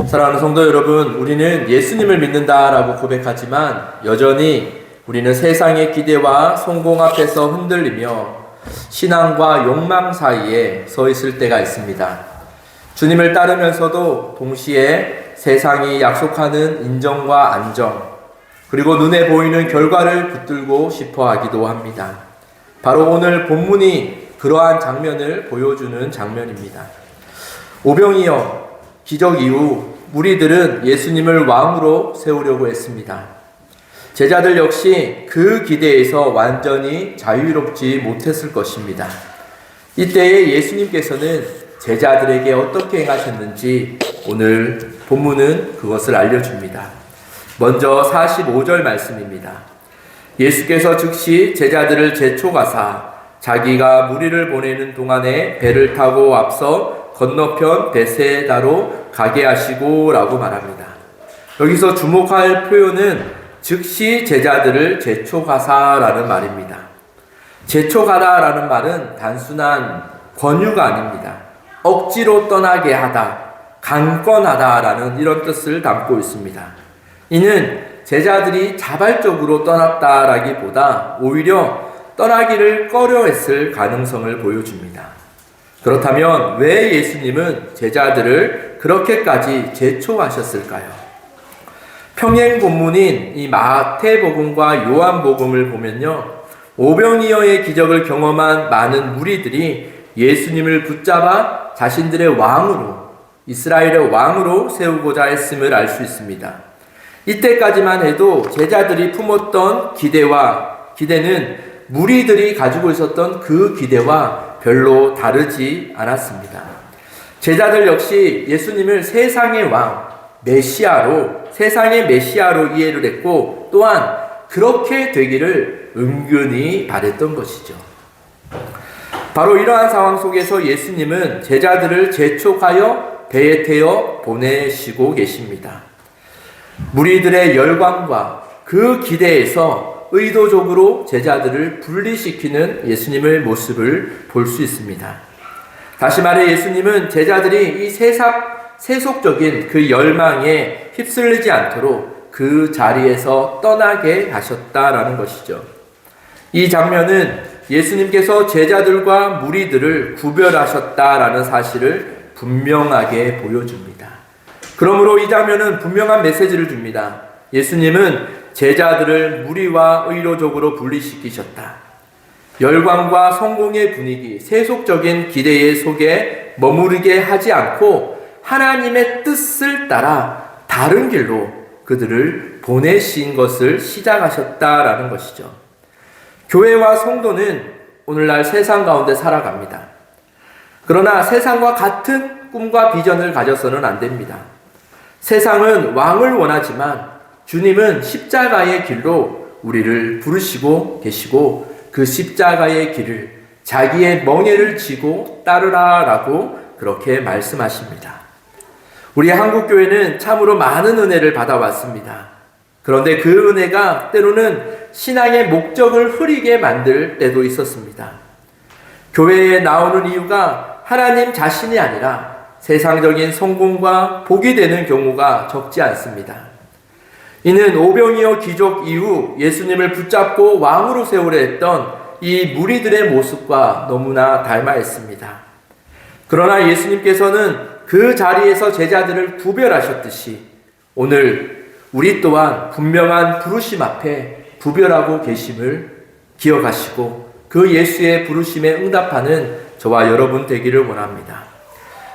사랑하는 성도 여러분, 우리는 예수님을 믿는다라고 고백하지만 여전히 우리는 세상의 기대와 성공 앞에서 흔들리며 신앙과 욕망 사이에 서 있을 때가 있습니다. 주님을 따르면서도 동시에 세상이 약속하는 인정과 안정, 그리고 눈에 보이는 결과를 붙들고 싶어 하기도 합니다. 바로 오늘 본문이 그러한 장면을 보여주는 장면입니다. 오병이어 기적 이후 무리들은 예수님을 왕으로 세우려고 했습니다. 제자들 역시 그 기대에서 완전히 자유롭지 못했을 것입니다. 이때에 예수님께서는 제자들에게 어떻게 행하셨는지 오늘 본문은 그것을 알려줍니다. 먼저 45절 말씀입니다. 예수께서 즉시 제자들을 제초가사 자기가 무리를 보내는 동안에 배를 타고 앞서 건너편 베세다로 가게 하시고 라고 말합니다. 여기서 주목할 표현은 즉시 제자들을 제초가사라는 말입니다. 제초가다라는 말은 단순한 권유가 아닙니다. 억지로 떠나게 하다, 강권하다라는 이런 뜻을 담고 있습니다. 이는 제자들이 자발적으로 떠났다라기보다 오히려 떠나기를 꺼려했을 가능성을 보여줍니다. 그렇다면 왜 예수님은 제자들을 그렇게까지 제초하셨을까요? 평행 본문인 이 마태복음과 요한복음을 보면요, 오병이어의 기적을 경험한 많은 무리들이 예수님을 붙잡아 자신들의 왕으로, 이스라엘의 왕으로 세우고자 했음을 알 수 있습니다. 이때까지만 해도 제자들이 품었던 기대는 무리들이 가지고 있었던 그 기대와 별로 다르지 않았습니다. 제자들 역시 예수님을 세상의 왕, 세상의 메시아로 이해를 했고 또한 그렇게 되기를 은근히 바랬던 것이죠. 바로 이러한 상황 속에서 예수님은 제자들을 재촉하여 배에 태워 보내시고 계십니다. 무리들의 열광과 그 기대에서 의도적으로 제자들을 분리시키는 예수님의 모습을 볼 수 있습니다. 다시 말해 예수님은 제자들이 이 세속적인 그 열망에 휩쓸리지 않도록 그 자리에서 떠나게 하셨다라는 것이죠. 이 장면은 예수님께서 제자들과 무리들을 구별하셨다라는 사실을 분명하게 보여줍니다. 그러므로 이 장면은 분명한 메시지를 줍니다. 예수님은 제자들을 무리와 의도적으로 분리시키셨다. 열광과 성공의 분위기, 세속적인 기대 속에 머무르게 하지 않고 하나님의 뜻을 따라 다른 길로 그들을 보내신 것을 시작하셨다라는 것이죠. 교회와 성도는 오늘날 세상 가운데 살아갑니다. 그러나 세상과 같은 꿈과 비전을 가져서는 안 됩니다. 세상은 왕을 원하지만 주님은 십자가의 길로 우리를 부르시고 계시고 그 십자가의 길을 자기의 멍에를 지고 따르라라고 그렇게 말씀하십니다. 우리 한국교회는 참으로 많은 은혜를 받아왔습니다. 그런데 그 은혜가 때로는 신앙의 목적을 흐리게 만들 때도 있었습니다. 교회에 나오는 이유가 하나님 자신이 아니라 세상적인 성공과 복이 되는 경우가 적지 않습니다. 이는 오병이어 기적 이후 예수님을 붙잡고 왕으로 세우려 했던 이 무리들의 모습과 너무나 닮아 있습니다. 그러나 예수님께서는 그 자리에서 제자들을 구별하셨듯이 오늘 우리 또한 분명한 부르심 앞에 구별하고 계심을 기억하시고 그 예수의 부르심에 응답하는 저와 여러분 되기를 원합니다.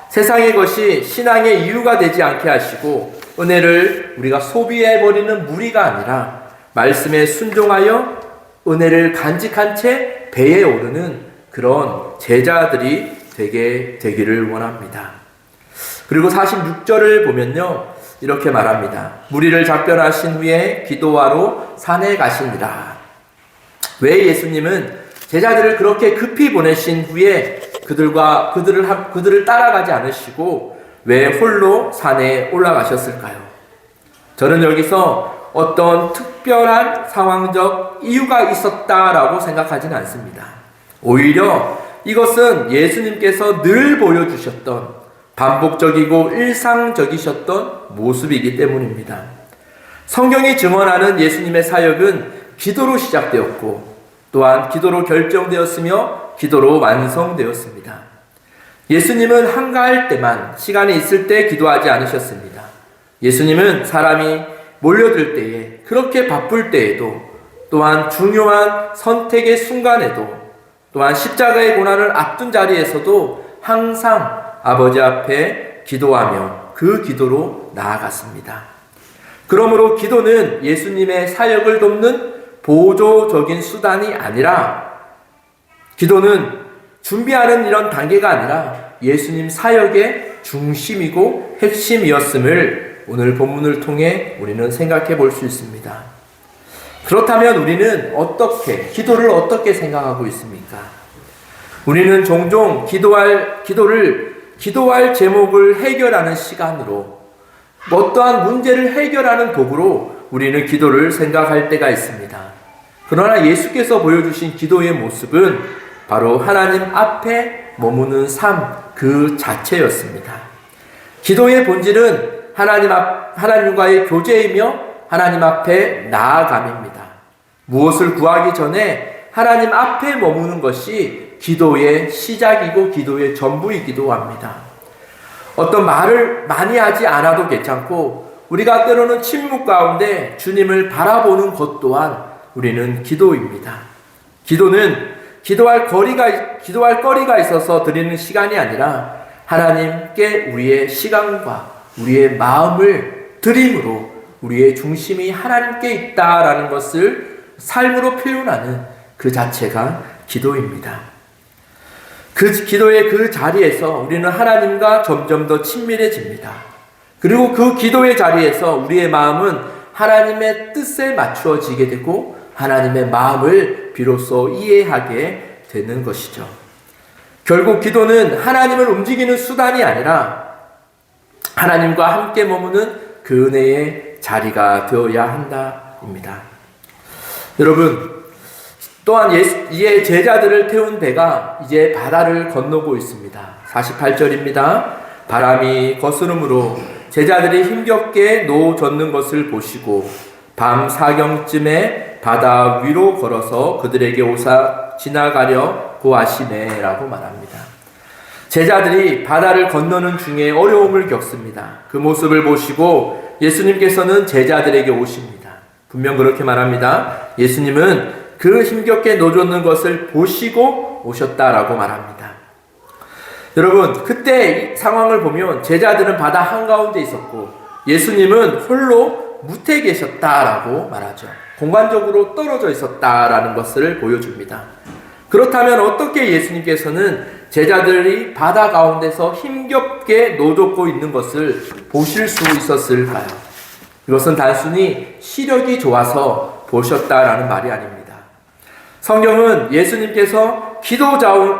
세상의 것이 신앙의 이유가 되지 않게 하시고 은혜를 우리가 소비해버리는 무리가 아니라 말씀에 순종하여 은혜를 간직한 채 배에 오르는 그런 제자들이 되기를 원합니다. 그리고 46절을 보면요, 이렇게 말합니다. 무리를 작별하신 후에 기도하러 산에 가시니라. 왜 예수님은 제자들을 그렇게 급히 보내신 후에 그들을 따라가지 않으시고 왜 홀로 산에 올라가셨을까요? 저는 여기서 어떤 특별한 상황적 이유가 있었다라고 생각하지는 않습니다. 오히려 이것은 예수님께서 늘 보여주셨던 반복적이고 일상적이셨던 모습이기 때문입니다. 성경이 증언하는 예수님의 사역은 기도로 시작되었고 또한 기도로 결정되었으며 기도로 완성되었습니다. 예수님은 한가할 때만, 시간이 있을 때 기도하지 않으셨습니다. 예수님은 사람이 몰려들 때에, 그렇게 바쁠 때에도, 또한 중요한 선택의 순간에도, 또한 십자가의 고난을 앞둔 자리에서도 항상 아버지 앞에 기도하며 그 기도로 나아갔습니다. 그러므로 기도는 예수님의 사역을 돕는 보조적인 수단이 아니라, 기도는 준비하는 이런 단계가 아니라 예수님 사역의 중심이고 핵심이었음을 오늘 본문을 통해 우리는 생각해 볼 수 있습니다. 그렇다면 우리는 기도를 어떻게 생각하고 있습니까? 우리는 종종 기도할 제목을 해결하는 시간으로, 어떠한 문제를 해결하는 도구로 우리는 기도를 생각할 때가 있습니다. 그러나 예수께서 보여주신 기도의 모습은 바로 하나님 앞에 머무는 삶 그 자체였습니다. 기도의 본질은 하나님과의 교제이며 하나님 앞에 나아감입니다. 무엇을 구하기 전에 하나님 앞에 머무는 것이 기도의 시작이고 기도의 전부이기도 합니다. 어떤 말을 많이 하지 않아도 괜찮고, 우리가 때로는 침묵 가운데 주님을 바라보는 것 또한 우리는 기도입니다. 기도는 기도할 거리가 있어서 드리는 시간이 아니라 하나님께 우리의 시간과 우리의 마음을 드림으로 우리의 중심이 하나님께 있다라는 것을 삶으로 표현하는 그 자체가 기도입니다. 기도의 그 자리에서 우리는 하나님과 점점 더 친밀해집니다. 그리고 그 기도의 자리에서 우리의 마음은 하나님의 뜻에 맞추어지게 되고 하나님의 마음을 비로소 이해하게 되는 것이죠. 결국 기도는 하나님을 움직이는 수단이 아니라 하나님과 함께 머무는 그 은혜의 자리가 되어야 한다입니다. 여러분, 또한 이에 제자들을 태운 배가 이제 바다를 건너고 있습니다. 48절입니다. 바람이 거스름으로 제자들이 힘겹게 노 젓는 것을 보시고 밤 사경쯤에 바다 위로 걸어서 그들에게 오사 지나가려 고하시네라고 말합니다. 제자들이 바다를 건너는 중에 어려움을 겪습니다. 그 모습을 보시고 예수님께서는 제자들에게 오십니다. 분명 그렇게 말합니다. 예수님은 그 힘겹게 노젓는 것을 보시고 오셨다라고 말합니다. 여러분, 그때 상황을 보면 제자들은 바다 한가운데 있었고 예수님은 홀로 무태 계셨다라고 말하죠. 공간적으로 떨어져 있었다라는 것을 보여줍니다. 그렇다면 어떻게 예수님께서는 제자들이 바다 가운데서 힘겹게 노젓고 있는 것을 보실 수 있었을까요? 이것은 단순히 시력이 좋아서 보셨다라는 말이 아닙니다. 성경은 예수님께서 기도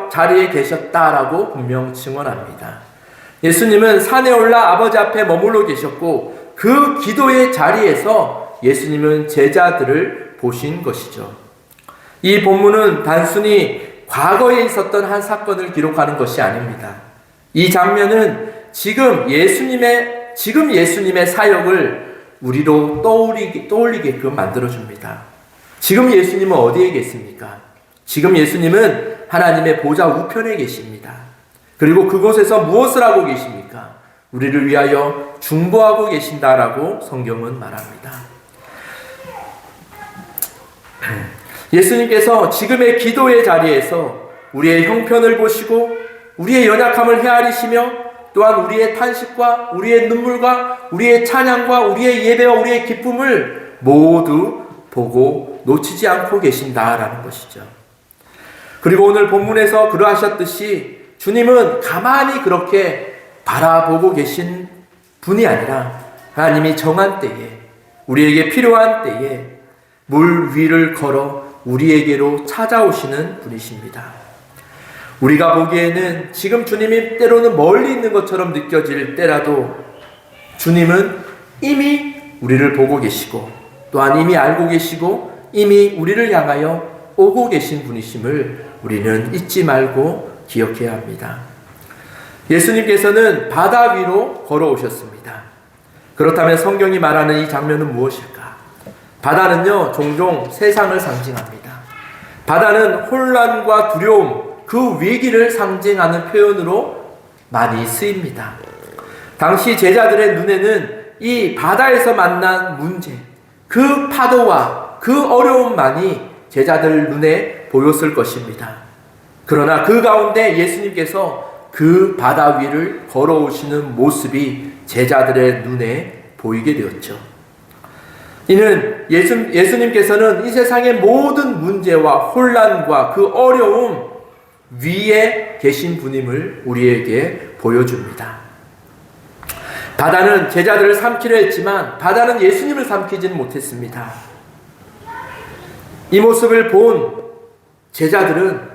자리에 계셨다라고 분명 증언합니다. 예수님은 산에 올라 아버지 앞에 머물러 계셨고 그 기도의 자리에서 예수님은 제자들을 보신 것이죠. 이 본문은 단순히 과거에 있었던 한 사건을 기록하는 것이 아닙니다. 이 장면은 지금 예수님의 사역을 우리로 떠올리게끔 만들어줍니다. 지금 예수님은 어디에 계십니까? 지금 예수님은 하나님의 보좌 우편에 계십니다. 그리고 그곳에서 무엇을 하고 계십니까? 우리를 위하여 중보하고 계신다라고 성경은 말합니다. 예수님께서 지금의 기도의 자리에서 우리의 형편을 보시고 우리의 연약함을 헤아리시며 또한 우리의 탄식과 우리의 눈물과 우리의 찬양과 우리의 예배와 우리의 기쁨을 모두 보고 놓치지 않고 계신다라는 것이죠. 그리고 오늘 본문에서 그러하셨듯이 주님은 가만히 그렇게 바라보고 계신 분이 아니라 하나님이 정한 때에 우리에게 필요한 때에 물 위를 걸어 우리에게로 찾아오시는 분이십니다. 우리가 보기에는 지금 주님이 때로는 멀리 있는 것처럼 느껴질 때라도 주님은 이미 우리를 보고 계시고 또한 이미 알고 계시고 이미 우리를 향하여 오고 계신 분이심을 우리는 잊지 말고 기억해야 합니다. 예수님께서는 바다 위로 걸어오셨습니다. 그렇다면 성경이 말하는 이 장면은 무엇일까? 바다는요, 종종 세상을 상징합니다. 바다는 혼란과 두려움, 그 위기를 상징하는 표현으로 많이 쓰입니다. 당시 제자들의 눈에는 이 바다에서 만난 문제, 그 파도와 그 어려움만이 제자들 눈에 보였을 것입니다. 그러나 그 가운데 예수님께서 그 바다 위를 걸어오시는 모습이 제자들의 눈에 보이게 되었죠. 이는 예수님께서는 이 세상의 모든 문제와 혼란과 그 어려움 위에 계신 분임을 우리에게 보여줍니다. 바다는 제자들을 삼키려 했지만 바다는 예수님을 삼키지는 못했습니다. 이 모습을 본 제자들은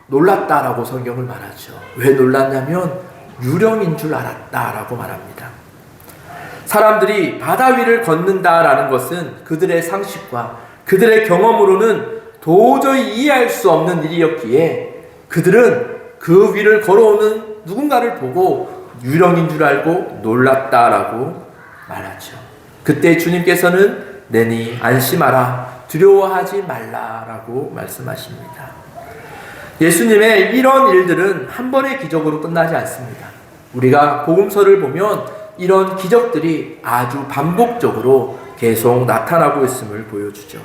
놀랐다라고 성경을 말하죠. 왜 놀랐냐면 유령인 줄 알았다라고 말합니다. 사람들이 바다 위를 걷는다라는 것은 그들의 상식과 그들의 경험으로는 도저히 이해할 수 없는 일이었기에 그들은 그 위를 걸어오는 누군가를 보고 유령인 줄 알고 놀랐다라고 말하죠. 그때 주님께서는 내니 안심하라, 두려워하지 말라라고 말씀하십니다. 예수님의 이런 일들은 한 번의 기적으로 끝나지 않습니다. 우리가 복음서를 보면 이런 기적들이 아주 반복적으로 계속 나타나고 있음을 보여주죠.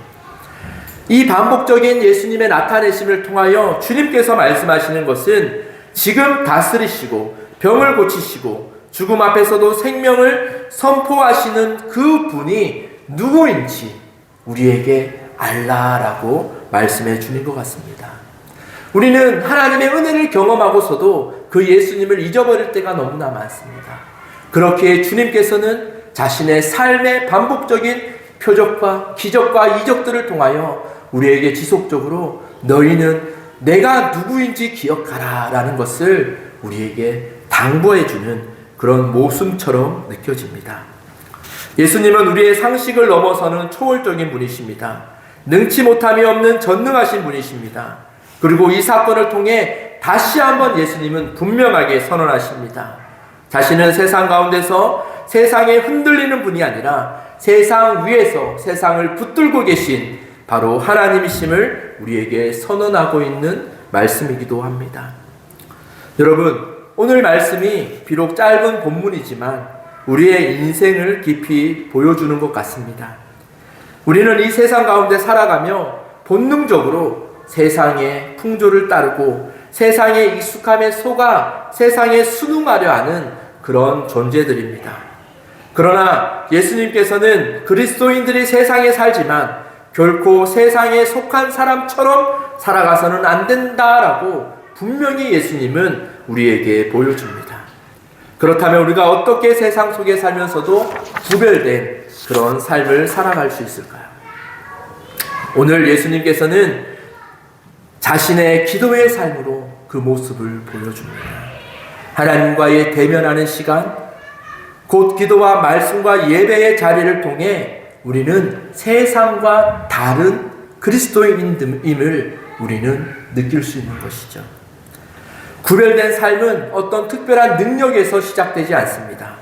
이 반복적인 예수님의 나타내심을 통하여 주님께서 말씀하시는 것은 지금 다스리시고 병을 고치시고 죽음 앞에서도 생명을 선포하시는 그 분이 누구인지 우리에게 알라라고 말씀해 주는 것 같습니다. 우리는 하나님의 은혜를 경험하고서도 그 예수님을 잊어버릴 때가 너무나 많습니다. 그렇게 주님께서는 자신의 삶의 반복적인 표적과 기적과 이적들을 통하여 우리에게 지속적으로 너희는 내가 누구인지 기억하라 라는 것을 우리에게 당부해주는 그런 모순처럼 느껴집니다. 예수님은 우리의 상식을 넘어서는 초월적인 분이십니다. 능치 못함이 없는 전능하신 분이십니다. 그리고 이 사건을 통해 다시 한번 예수님은 분명하게 선언하십니다. 자신은 세상 가운데서 세상에 흔들리는 분이 아니라 세상 위에서 세상을 붙들고 계신 바로 하나님이심을 우리에게 선언하고 있는 말씀이기도 합니다. 여러분, 오늘 말씀이 비록 짧은 본문이지만 우리의 인생을 깊이 보여주는 것 같습니다. 우리는 이 세상 가운데 살아가며 본능적으로 세상의 풍조를 따르고 세상의 익숙함에 속아 세상에 순응하려 하는 그런 존재들입니다. 그러나 예수님께서는 그리스도인들이 세상에 살지만 결코 세상에 속한 사람처럼 살아가서는 안 된다라고 분명히 예수님은 우리에게 보여줍니다. 그렇다면 우리가 어떻게 세상 속에 살면서도 구별된 그런 삶을 살아갈 수 있을까요? 오늘 예수님께서는 자신의 기도의 삶으로 그 모습을 보여줍니다. 하나님과의 대면하는 시간, 곧 기도와 말씀과 예배의 자리를 통해 우리는 세상과 다른 그리스도인임을 우리는 느낄 수 있는 것이죠. 구별된 삶은 어떤 특별한 능력에서 시작되지 않습니다.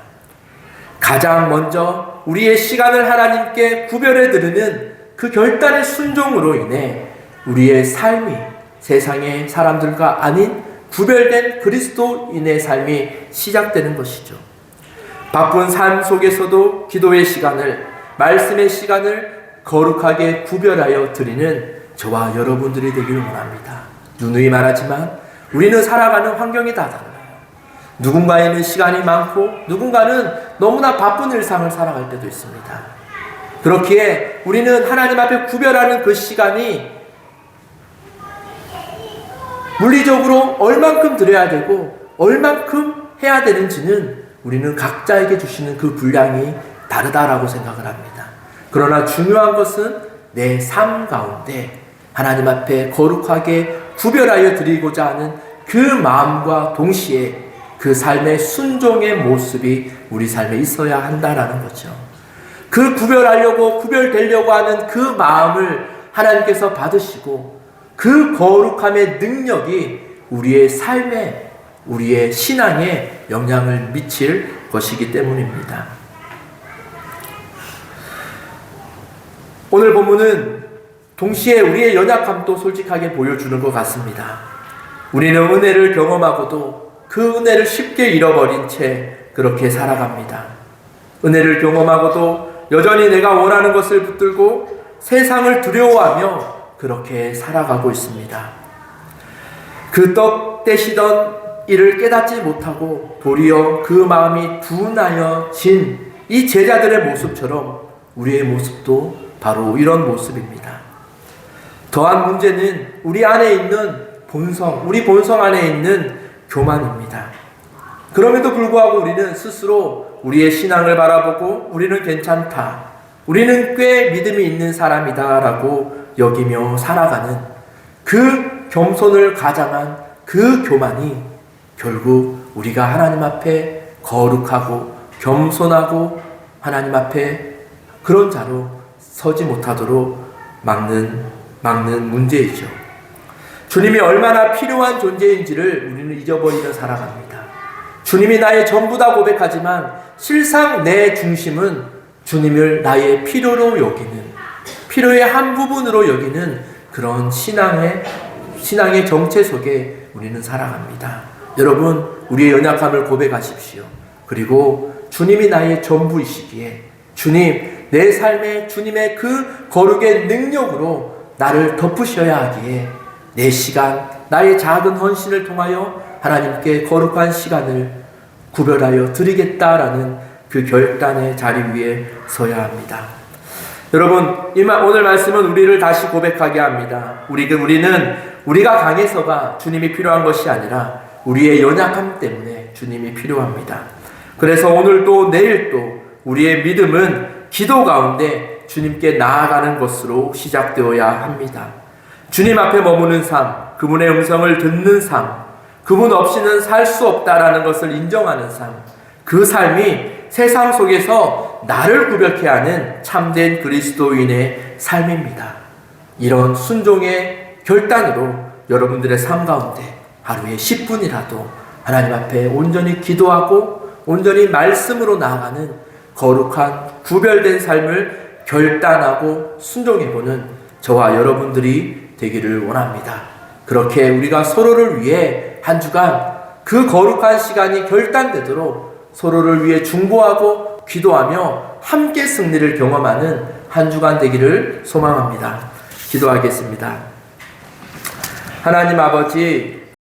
가장 먼저 우리의 시간을 하나님께 구별해 드리는 그 결단의 순종으로 인해 우리의 삶이 세상의 사람들과 아닌 구별된 그리스도인의 삶이 시작되는 것이죠. 바쁜 삶 속에서도 기도의 시간을, 말씀의 시간을 거룩하게 구별하여 드리는 저와 여러분들이 되기를 원합니다. 누누이 말하지만 우리는 살아가는 환경이 다 달라요. 누군가에는 시간이 많고 누군가는 너무나 바쁜 일상을 살아갈 때도 있습니다. 그렇기에 우리는 하나님 앞에 구별하는 그 시간이 물리적으로 얼만큼 드려야 되고 얼만큼 해야 되는지는 우리는 각자에게 주시는 그 분량이 다르다라고 생각을 합니다. 그러나 중요한 것은 내 삶 가운데 하나님 앞에 거룩하게 구별하여 드리고자 하는 그 마음과 동시에 그 삶의 순종의 모습이 우리 삶에 있어야 한다라는 거죠. 그 구별되려고 하는 그 마음을 하나님께서 받으시고 그 거룩함의 능력이 우리의 삶에 우리의 신앙에 영향을 미칠 것이기 때문입니다. 오늘 본문은 동시에 우리의 연약함도 솔직하게 보여주는 것 같습니다. 우리는 은혜를 경험하고도 그 은혜를 쉽게 잃어버린 채 그렇게 살아갑니다. 은혜를 경험하고도 여전히 내가 원하는 것을 붙들고 세상을 두려워하며 그렇게 살아가고 있습니다. 그 떡 떼시던 이를 깨닫지 못하고 도리어 그 마음이 둔하여진 이 제자들의 모습처럼 우리의 모습도 바로 이런 모습입니다. 더한 문제는 우리 안에 있는 본성, 우리 본성 안에 있는 교만입니다. 그럼에도 불구하고 우리는 스스로 우리의 신앙을 바라보고 우리는 괜찮다, 우리는 꽤 믿음이 있는 사람이다 라고 여기며 살아가는 그 겸손을 가장한 그 교만이 결국 우리가 하나님 앞에 거룩하고 겸손하고 하나님 앞에 그런 자로 서지 못하도록 막는 문제이죠. 주님이 얼마나 필요한 존재인지를 우리는 잊어버리며 살아갑니다. 주님이 나의 전부다 고백하지만 실상 내 중심은 주님을 나의 필요로 여기는, 필요의 한 부분으로 여기는 그런 신앙의 정체 속에 우리는 살아갑니다. 여러분, 우리의 연약함을 고백하십시오. 그리고 주님이 나의 전부이시기에 주님, 내 삶에 주님의 그 거룩의 능력으로 나를 덮으셔야 하기에 내 시간, 나의 작은 헌신을 통하여 하나님께 거룩한 시간을 구별하여 드리겠다라는 그 결단의 자리 위에 서야 합니다. 여러분, 오늘 말씀은 우리를 다시 고백하게 합니다. 우리는 우리가 강해서가 주님이 필요한 것이 아니라 우리의 연약함 때문에 주님이 필요합니다. 그래서 오늘도 내일도 우리의 믿음은 기도 가운데 주님께 나아가는 것으로 시작되어야 합니다. 주님 앞에 머무는 삶, 그분의 음성을 듣는 삶, 그분 없이는 살 수 없다라는 것을 인정하는 삶, 그 삶이 세상 속에서 나를 구별케 하는 참된 그리스도인의 삶입니다. 이런 순종의 결단으로 여러분들의 삶 가운데 하루에 10분이라도 하나님 앞에 온전히 기도하고 온전히 말씀으로 나아가는 거룩한 구별된 삶을 결단하고 순종해보는 저와 여러분들이 되기를 원합니다. 그렇게 우리가 서로를 위해 한 주간 그 거룩한 시간이 결단되도록 서로를 위해 중보하고 기도하며 함께 승리를 경험하는 한 주간 되기를 소망합니다. 기도하겠습니다. 하나님 아버지,